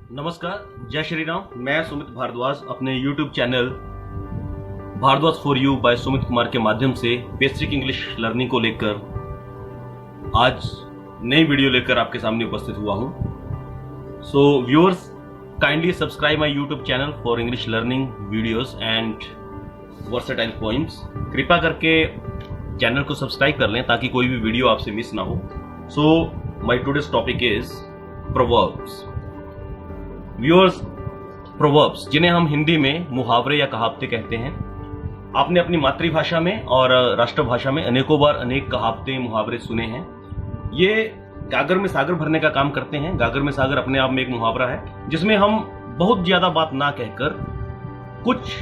नमस्कार, जय श्री राम। मैं सुमित भारद्वाज अपने YouTube channel Bhardwaj for you by Sumit Kumar के माध्यम से बेसिक इंग्लिश लर्निंग को लेकर आज नई वीडियो लेकर आपके सामने उपस्थित हुआ हूं। So viewers, kindly subscribe my YouTube channel for English learning videos and versatile points. कृपया करके चैनल को सब्सक्राइब कर लें ताकि कोई भी वीडियो आपसे मिस ना हो। So my today's topic is proverbs. Viewers, proverbs जिन्हें हम हिंदी में मुहावरे या कहावते कहते हैं, आपने अपनी मातृभाषा में और राष्ट्रभाषा में अनेकों बार अनेक कहावते मुहावरे सुने हैं। ये गागर में सागर भरने का काम करते हैं। गागर में सागर अपने आप में एक मुहावरा है जिसमें हम बहुत ज्यादा बात ना कहकर कुछ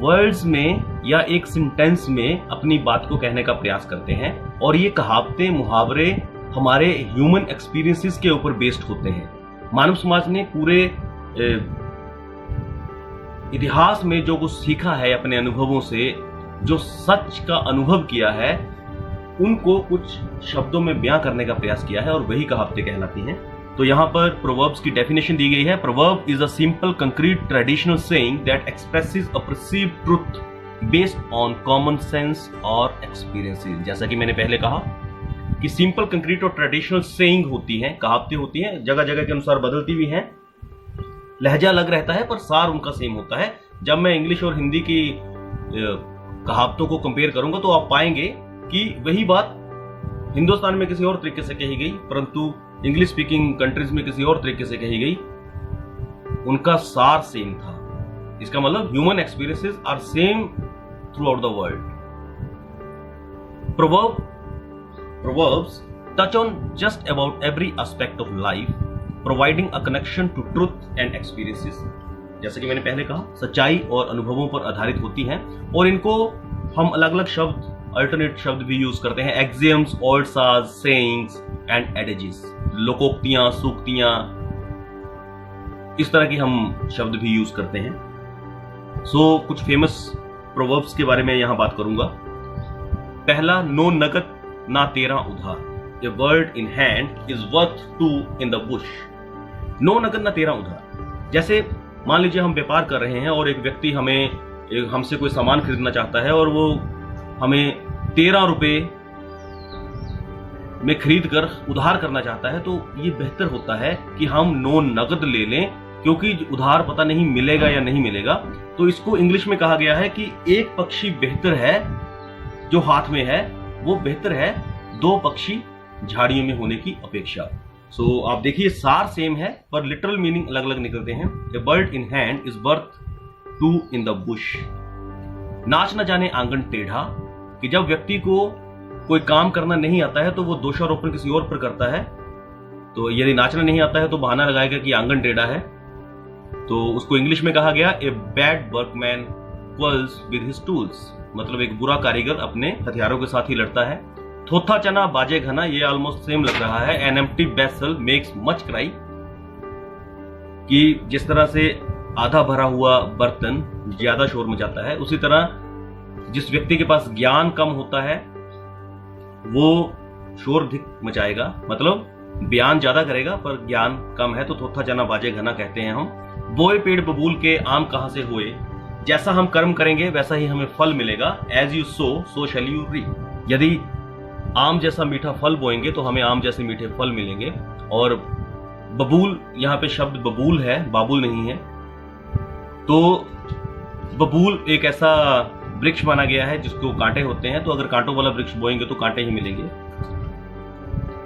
वर्ड्स में या एक सेंटेंस में अपनी बात को कहने का प्रयास करते हैं। और ये कहावते मुहावरे हमारे ह्यूमन एक्सपीरियंसेस के ऊपर बेस्ड होते हैं। मानव समाज ने पूरे इतिहास में जो कुछ सीखा है अपने अनुभवों से, जो सच का अनुभव किया है, उनको कुछ शब्दों में बयां करने का प्रयास किया है और वही कहावतें कहलाती हैं। तो यहाँ पर प्रोवर्ब्स की डेफिनेशन दी गई है। Proverb is a simple concrete traditional saying that expresses a perceived truth based on common sense और एक्सपीरियंसेस। जैसा कि मैंने पहले कहा कि सिंपल कंक्रीट और ट्रेडिशनल सेइंग होती हैं, कहावतें होती हैं, जगह जगह के अनुसार बदलती भी हैं, लहजा अलग रहता है पर सार उनका सेम होता है। जब मैं इंग्लिश और हिंदी की कहावतों को कंपेयर करूंगा तो आप पाएंगे कि वही बात हिंदुस्तान में किसी और तरीके से कही गई परंतु इंग्लिश स्पीकिंग कंट्रीज में किसी और तरीके से कही गई, उनका सार सेम था। इसका मतलब human experiences are same throughout the world. Proverbs touch on just about every aspect of life, providing a connection to truth and experiences. जैसे कि मैंने पहले कहा, सच्चाई और अनुभवों पर आधारित होती हैं और इनको हम अलग अलग शब्द, अल्टरनेट शब्द भी यूज करते हैं। एक्सियम्स, ओल्ड साज, सेइंग्स एंड एडेजेस, लोकोक्तियां, सूक्तियां, इस तरह की हम शब्द भी यूज करते हैं। सो कुछ फेमस प्रोवर्ब्स के बारे में यहां बात करूंगा। पहला, नो नगद ना तेरा उधार, a word in hand is worth two in the bush. नो नगद ना तेरा उधार। जैसे मान लीजिए हम व्यापार कर रहे हैं और एक व्यक्ति हमसे कोई सामान खरीदना चाहता है और वो हमें 13 रुपए में खरीद कर उधार करना चाहता है, तो ये बेहतर होता है कि हम नो नगद ले लें, क्योंकि उधार पता नहीं मिलेगा या नहीं मिलेगा। तो इसको इंग्लिश में कहा गया है कि एक पक्षी बेहतर है जो हाथ में है, वो बेहतर है 2 पक्षी झाड़ियों में होने की अपेक्षा। सो आप देखिए, सार सेम है पर लिटरल मीनिंग अलग अलग निकलते हैं। A bird in hand is worth 2 in the bush. नाच न जाने आंगन टेढ़ा, कि जब व्यक्ति को कोई काम करना नहीं आता है तो वो दोषारोपण किसी और पर करता है। तो यदि नाचना नहीं आता है तो बहाना लगाएगा कि आंगन टेढ़ा है। तो उसको इंग्लिश में कहा गया, a bad workman quarrels with his tools, मतलब एक बुरा कारीगर अपने हथियारों के साथ ही लड़ता है। थोथा चना बाजे घना, ये ऑलमोस्ट सेम लग रहा है। An empty vessel makes much cry, कि जिस तरह से आधा भरा हुआ बर्तन ज्यादा शोर मचाता है, उसी तरह जिस व्यक्ति के पास ज्ञान कम होता है वो शोर अधिक मचाएगा, मतलब बयान ज्यादा करेगा पर ज्ञान कम है। तो थोथा चना बाजे घना कहते हैं हम। बोए पेड़ बबूल के आम कहां से हुए, जैसा हम कर्म करेंगे वैसा ही हमें फल मिलेगा। As you sow shall you reap. यदि आम जैसा मीठा फल बोएंगे तो हमें आम जैसे मीठे फल मिलेंगे। और बबूल, यहाँ पे शब्द बबूल है, बाबुल नहीं है। तो बबूल एक ऐसा वृक्ष माना गया है जिसको कांटे होते हैं, तो अगर कांटों वाला वृक्ष बोएंगे तो कांटे ही मिलेंगे।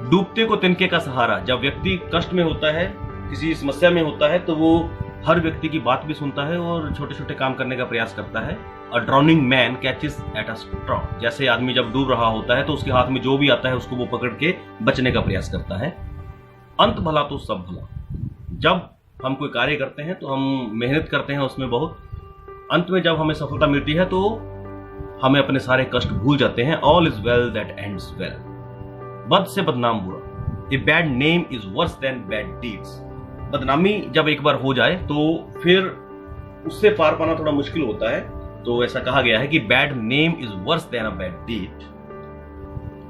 डूबते को तिनके का सहारा, जब व्यक्ति कष्ट में होता है, किसी समस्या में होता है, तो वो हर व्यक्ति की बात भी सुनता है और छोटे छोटे काम करने का प्रयास करता है। A drowning man catches at a straw, जैसे आदमी जब डूब रहा होता है तो उसके हाथ में जो भी आता है उसको वो पकड़ के बचने का प्रयास करता है। अंत भला तो सब भला, जब हम कोई कार्य करते हैं तो हम मेहनत करते हैं उसमें बहुत, अंत में जब हमें सफलता मिलती है तो हमें अपने सारे कष्ट भूल जाते हैं। All is well that ends well. बद से बदनाम बुरा, a bad name is worse then bad deeds. बदनामी जब एक बार हो जाए तो फिर उससे पार पाना थोड़ा मुश्किल होता है। तो ऐसा कहा गया है कि bad name is worse than a bad deed.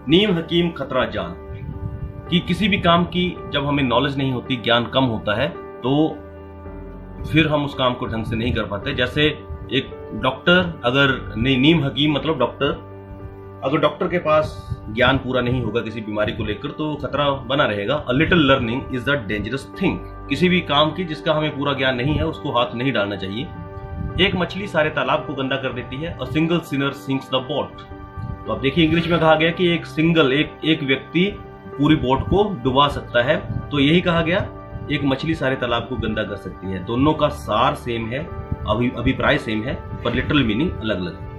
नीम हकीम खतरा जान, कि किसी भी काम की जब हमें नॉलेज नहीं होती, ज्ञान कम होता है, तो फिर हम उस काम को ढंग से नहीं कर पाते। जैसे एक डॉक्टर अगर नीम हकीम मतलब डॉक्टर, अगर डॉक्टर के पास ज्ञान पूरा नहीं होगा किसी बीमारी को लेकर तो खतरा बना रहेगा। A little learning is the dangerous thing. किसी भी काम की जिसका हमें पूरा ज्ञान नहीं है उसको हाथ नहीं डालना चाहिए। एक मछली सारे तालाब को गंदा कर देती है। A single Sinner sinks the boat. तो अब देखिए इंग्लिश में कहा गया कि एक व्यक्ति पूरी बोट को डुबा सकता है। तो यही कहा गया, एक मछली सारे तालाब को गंदा कर सकती है। दोनों का सार सेम है, अभिप्राय सेम है, पर लिटरल मीनिंग अलग अलग है।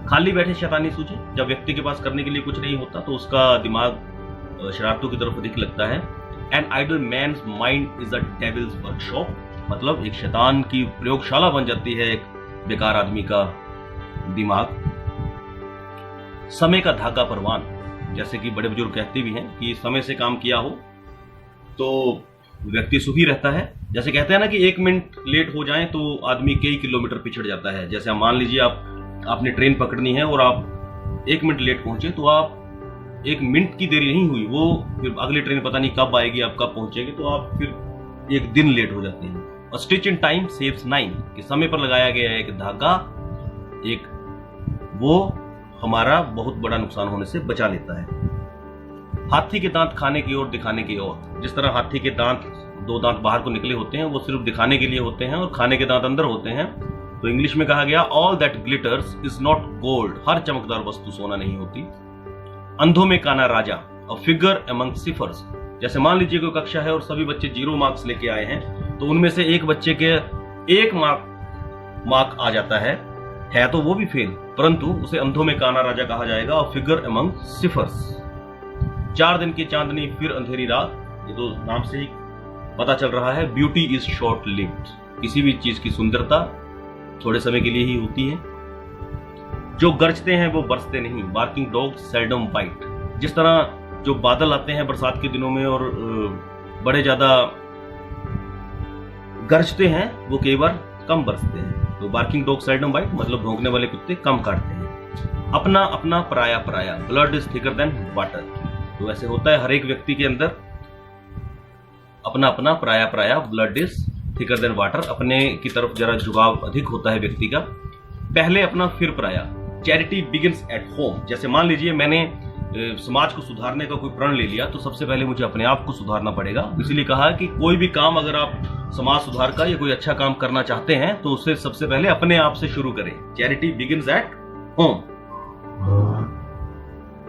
खाली बैठे शैतानी सूझे। जब व्यक्ति के पास करने के लिए कुछ नहीं होता तो उसका दिमाग शरारतों की तरफ अधिक लगता है। An idle man's mind is a devil's workshop. मतलब एक शैतान की प्रयोगशाला बन जाती है एक बेकार आदमी का दिमाग। समय का धागा परवान, जैसे कि बड़े बुजुर्ग कहते भी हैं कि समय से काम किया हो तो व्यक्ति सुखी रहता है। जैसे कहते हैं ना कि 1 मिनट लेट हो जाए तो आदमी कई किलोमीटर पिछड़ जाता है। जैसे मान लीजिए आपने ट्रेन पकड़नी है और आप 1 मिनट लेट पहुंचे तो आप 1 मिनट की देरी नहीं हुई, वो फिर अगली ट्रेन पता नहीं कब आएगी, आप कब पहुंचेंगे, तो आप फिर 1 दिन लेट हो जाते हैं। और स्टिच इन टाइम सेव्स 9, कि समय पर लगाया गया एक धागा वो हमारा बहुत बड़ा नुकसान होने से बचा लेता है। हाथी के दांत खाने की ओर दिखाने की ओर। जिस तरह हाथी के दांत 2 दांत बाहर को निकले होते हैं वो सिर्फ दिखाने के लिए होते हैं और खाने के दांत अंदर होते हैं। तो इंग्लिश में कहा गया all that glitters is not gold. हर चमकदार वस्तु सोना नहीं होती। अंधों में काना राजा, अ फिगर अमंग सिफर्स। जैसे मान लीजिए कोई कक्षा है और सभी बच्चे 0 मार्क्स लेके आए हैं तो उनमें से एक बच्चे के 1 मार्क आ जाता है तो वो भी फेल, परंतु उसे अंधों में काना राजा कहा जाएगा, अ फिगर अमंग सिफर्स। 4 दिन की चांदनी फिर अंधेरी रात। ये तो नाम से ही पता चल रहा है ब्यूटी इज शॉर्ट लिव्ड। किसी भी चीज की सुंदरता थोड़े समय के लिए ही होती है। जो गरजते हैं वो बरसते नहीं। Barking dog seldom bite. जिस तरह जो बादल आते हैं बरसात के दिनों में और बड़े ज्यादा गरजते हैं वो कई बार कम बरसते हैं। तो बार्किंग डॉग सेल्डम बाइट मतलब भौंकने वाले कुत्ते कम काटते हैं। अपना अपना पराया पराया। Blood is thicker than water. तो ऐसे होता है हर एक व्यक्ति के अंदर अपना अपना पराया पराया, blood is thicker than water. अपने की तरफ जरा झुकाव अधिक होता है व्यक्ति का। पहले अपना फिर पराया। Charity begins at home. जैसे मान लीजिए मैंने समाज को सुधारने का कोई प्रण ले लिया तो सबसे पहले मुझे अपने आप को सुधारना पड़ेगा। इसीलिए कहा कि कोई भी काम अगर आप समाज सुधार का या कोई अच्छा काम करना चाहते हैं तो उससे सबसे पहले अपने आप से शुरू करें। Charity begins at home.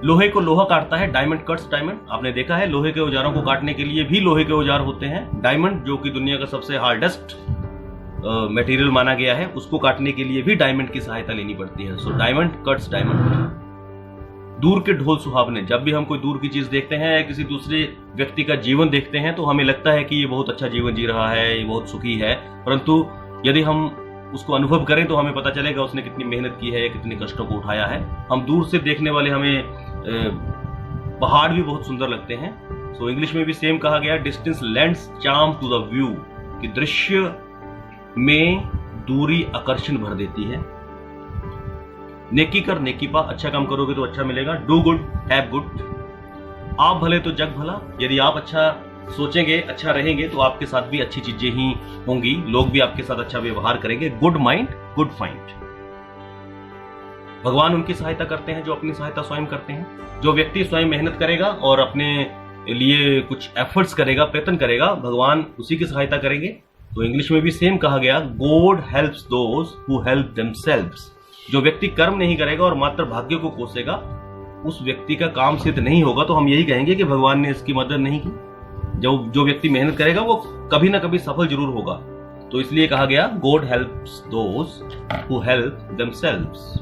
लोहे को लोहा काटता है, डायमंड कट्स डायमंड। आपने देखा है लोहे के औजारों को काटने के लिए भी लोहे के औजार होते हैं। डायमंड जो कि दुनिया का सबसे हार्डेस्ट मटेरियल माना गया है, उसको काटने के लिए भी डायमंड की सहायता लेनी पड़ती है। So diamond cuts diamond. दूर के ढोल सुहावने। जब भी हम कोई दूर की चीज देखते हैं या किसी दूसरे व्यक्ति का जीवन देखते हैं तो हमें लगता है कि ये बहुत अच्छा जीवन जी रहा है, ये बहुत सुखी है, परंतु यदि हम उसको अनुभव करें तो हमें पता चलेगा उसने कितनी मेहनत की है, कितने कष्टों को उठाया है। हम दूर से देखने वाले हमें पहाड़ भी बहुत सुंदर लगते हैं। सो इंग्लिश में भी सेम कहा गया, distance lends charm to the view, कि दृश्य में दूरी आकर्षण भर देती है। नेकी कर नेकी पा। अच्छा काम करोगे तो अच्छा मिलेगा। Do good have good. आप भले तो जग भला। यदि आप अच्छा सोचेंगे, अच्छा रहेंगे तो आपके साथ भी अच्छी चीजें ही होंगी, लोग भी आपके साथ अच्छा व्यवहार करेंगे। Good mind good find. भगवान उनकी सहायता करते हैं जो अपनी सहायता स्वयं करते हैं। जो व्यक्ति स्वयं मेहनत करेगा और अपने लिए कुछ एफर्ट्स करेगा, प्रयत्न करेगा, भगवान उसी की सहायता करेंगे। तो इंग्लिश में भी सेम कहा गया, God helps those who help themselves. जो व्यक्ति कर्म नहीं करेगा और मात्र भाग्य को कोसेगा उस व्यक्ति का काम सिद्ध नहीं होगा। तो हम यही कहेंगे कि भगवान ने इसकी मदद नहीं की। जो व्यक्ति मेहनत करेगा वो कभी ना कभी सफल जरूर होगा। तो इसलिए कहा गया, God helps those who help themselves.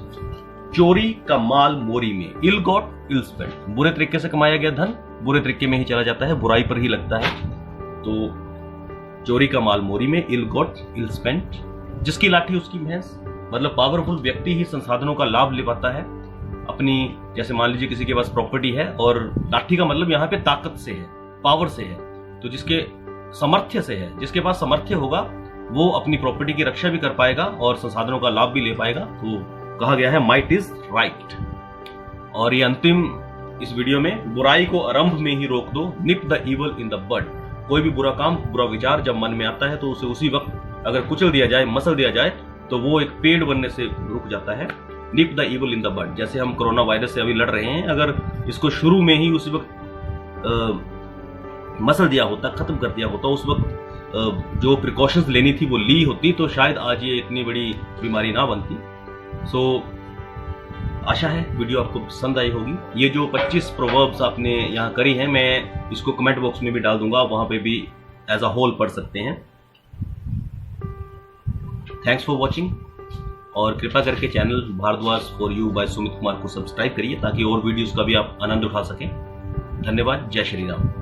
चोरी का माल मोरी में। इल गॉट इल स्पेंट। बुरे तरीके से कमाया गया धन बुरे तरीके में ही चला जाता है, बुराई पर ही लगता है। तो चोरी का माल मोरी में, इल गॉट इल स्पेंट। जिसकी लाठी उसकी भैंस। मतलब पावरफुल व्यक्ति ही संसाधनों का लाभ ले पाता है अपनी। जैसे मान लीजिए किसी के पास प्रॉपर्टी है और लाठी का मतलब यहाँ पे ताकत से है, पावर से है। तो जिसके सामर्थ्य से है, जिसके पास सामर्थ्य होगा वो अपनी प्रॉपर्टी की रक्षा भी कर पाएगा और संसाधनों का लाभ भी ले पाएगा। तो कहा गया है माइट इज राइट। और ये अंतिम इस वीडियो में, बुराई को आरंभ में ही रोक दो, nip the evil in the bud. कोई भी बुरा काम, बुरा विचार जब मन में आता है तो उसे उसी वक्त अगर कुचल दिया जाए, मसल दिया जाए, तो वो एक पेड़ बनने से रुक जाता है। Nip the evil in the bud. जैसे हम कोरोना वायरस से अभी लड़ रहे हैं, अगर इसको शुरू में ही उसी वक्त मसल दिया होता, खत्म कर दिया होता, उस वक्त जो प्रिकॉशंस लेनी थी वो ली होती, तो शायद आज ये इतनी बड़ी बीमारी ना बनती। सो आशा है वीडियो आपको पसंद आई होगी। ये जो 25 प्रोवर्ब्स आपने यहाँ करी हैं, मैं इसको कमेंट बॉक्स में भी डाल दूंगा, वहां पे भी एज अ होल पढ़ सकते हैं। थैंक्स फॉर वॉचिंग, और कृपया करके channel Bhardwaj for you by Sumit Kumar को सब्सक्राइब करिए ताकि और वीडियोस का भी आप आनंद उठा सकें। धन्यवाद। जय श्री राम।